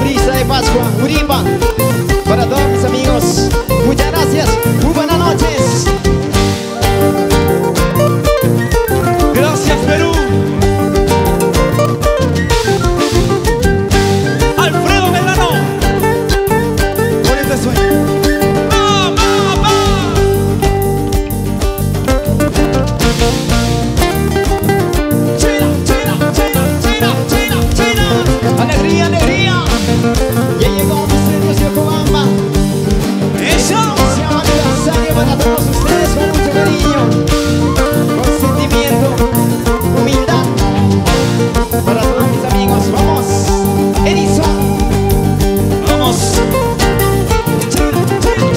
Brisa de Pascua, Uripa. Para todos mis amigos, muchas gracias, muy buenas noches. Gracias, Perú. Alfredo Medrano, por este sueño. ¡Va, va, va! China, China, China, China, China, China. Alegría, alegría. Ya llegó Misterios de Yokohama. ¡Eso! Se llama aniversario para todos ustedes con mucho cariño, con sentimiento, humildad. Para todos mis amigos, vamos. Edison. Vamos. China, China,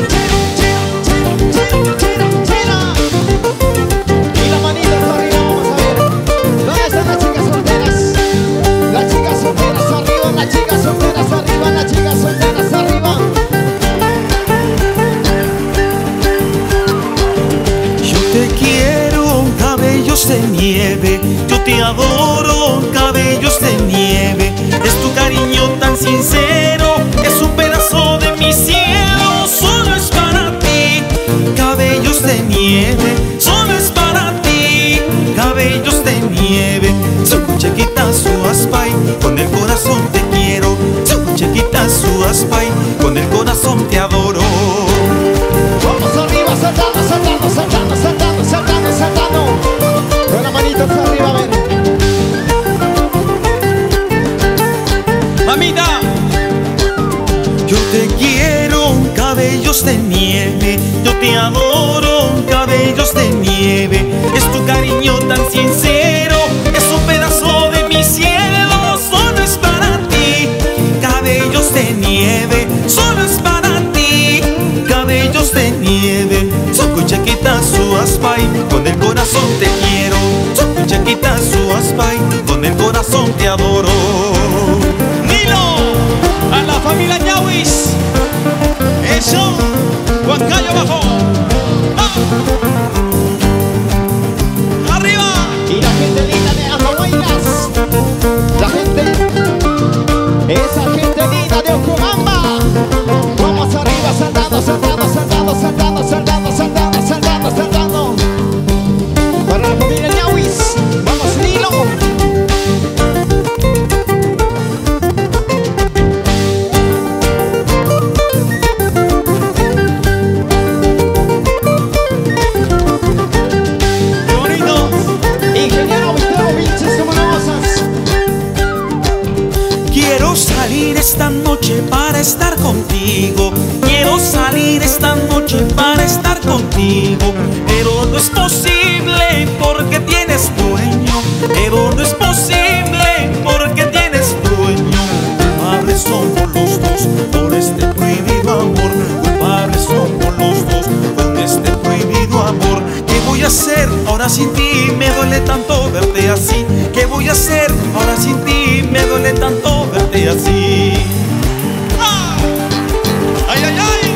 China, China, China, China. Y la manita para arriba, vamos a ver. ¿Dónde están las chicas solteras? Las chicas solteras arriba, las chicas solteras arriba, las chicas solteras arriba. Yo te quiero, cabellos de nieve. Yo te adoro, cabellos de nieve. Es tu cariño tan sincero, es un pedazo de mi cielo. Solo es para ti, cabellos de nieve. Solo es para ti, cabellos de nieve. Su chiquita, su aspay, con el corazón te quiero. Su chiquita, su aspay, con el corazón te adoro. Vamos arriba, saltando, saltando, saltando, saltando, saltando, saltando. Con la manita para arriba, a ver. Mamita. Yo te quiero, cabellos de nieve. Yo te adoro, cabellos de nieve. Es tu cariño tan sincero, es un pedazo de mi cielo. Solo es para ti, cabellos de nieve. Solo es para ti, cabellos de nieve. Su chiquita, su aspay, con el corazón te quiero. Su chiquita, su aspay, con el corazón te adoro. Nilo, a la familia Ñawis. Eso, Huancayo abajo. ¡Ah! Arriba. Y la gente linda de Amahuaylas. La gente, esa gente linda de Yokohama. Vamos arriba, saltando, saltando, saltando, saltando, saltando, saltando, saltando, saltando. Para la familia Ñawis. Vamos, Nilo. Qué bonito. Ingeniero Vitero Vinches, como rosas. Quiero salir esta noche para estar contigo. Quiero salir esta noche para estar contigo. Pero no es posible porque tienes dueño. Pero no es posible porque tienes dueño. Culpables somos los dos por este prohibido amor. Culpables somos los dos con este prohibido amor. ¿Qué voy a hacer ahora sin ti? Me duele tanto verte así. ¿Qué voy a hacer ahora sin ti? Me duele tanto verte así. ¡Ah! ¡Ay, ay, ay!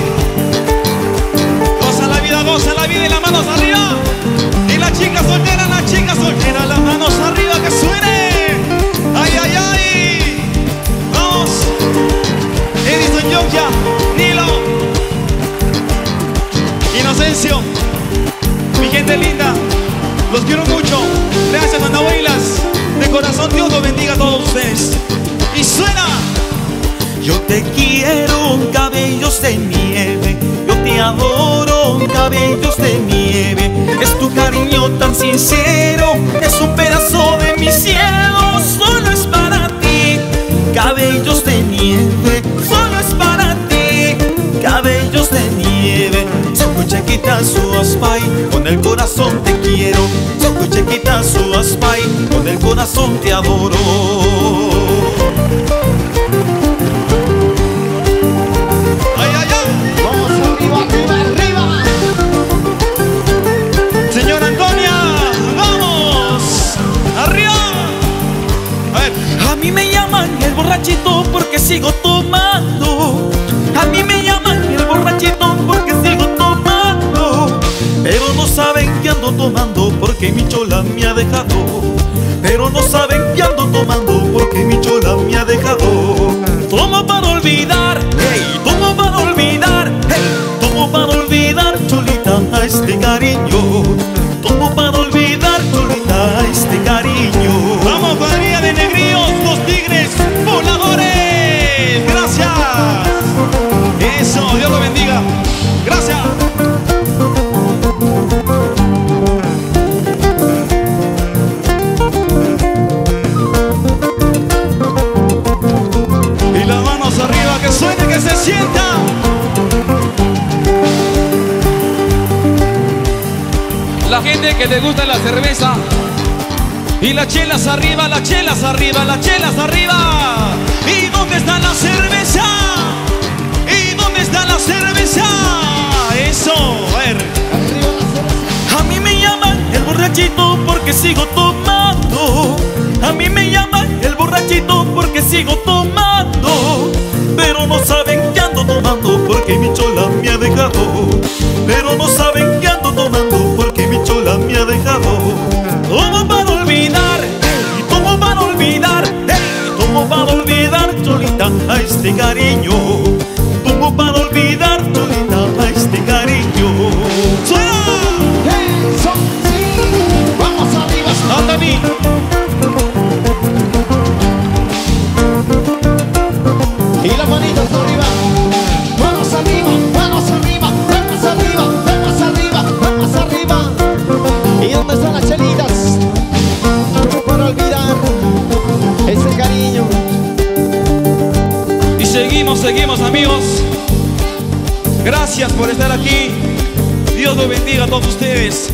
Goza la vida y las manos arriba. Y la chica soltera, las manos arriba, que suene. ¡Ay, ay, ay! ¡Vamos! Edison Yonkia, Nilo, Inocencio, mi gente linda, los quiero mucho. Gracias, Anahuaylas. De corazón, Dios los bendiga a todos ustedes. Y suena. Yo te quiero, cabellos de nieve. Yo te adoro, cabellos de nieve. Es tu cariño tan sincero, es un pedazo de mi cielo. Solo es para ti, cabellos de nieve. Solo es para ti, cabellos de nieve. Su chiquita, su aspay, con el corazón te quiero. Su chiquita, su aspay, con el corazón te adoro. ¡Ay, ay, ay! Vamos arriba, arriba, arriba. Señora Antonia, vamos. Arriba. A ver. A mí me llaman el borrachito porque sigo tomando. A mí me llaman el borrachito porque sigo tomando. Pero no saben que ando tomando porque mi chola me ha dejado. Pero no saben que ando tomando porque mi chola me ha dejado. Toma para arriba, que suene, que se sienta. La gente que le gusta la cerveza y las chelas arriba, las chelas arriba, las chelas arriba. ¿Y dónde está la cerveza? ¿Y dónde está la cerveza? Eso, a ver. A mí me llaman el borrachito porque sigo tomando. A mí me llaman el borrachito porque sigo tomando. Pero no saben que ando tomando porque mi chola me ha dejado. Pero no saben que ando tomando porque mi chola me ha dejado. Tomo para olvidar, tomo para olvidar, tomo para olvidar, cholita, a este cariño. Tomo para olvidar, cholita, a este cariño. ¡Suena! Eso, sí. Vamos arriba. ¡Anthony! Y las manitas arriba. Manos arriba, manos arriba, manos arriba, manos arriba, manos arriba. ¿Y dónde están las chelitas? Para olvidar ese cariño. Y seguimos amigos. Gracias por estar aquí. Dios los bendiga a todos ustedes.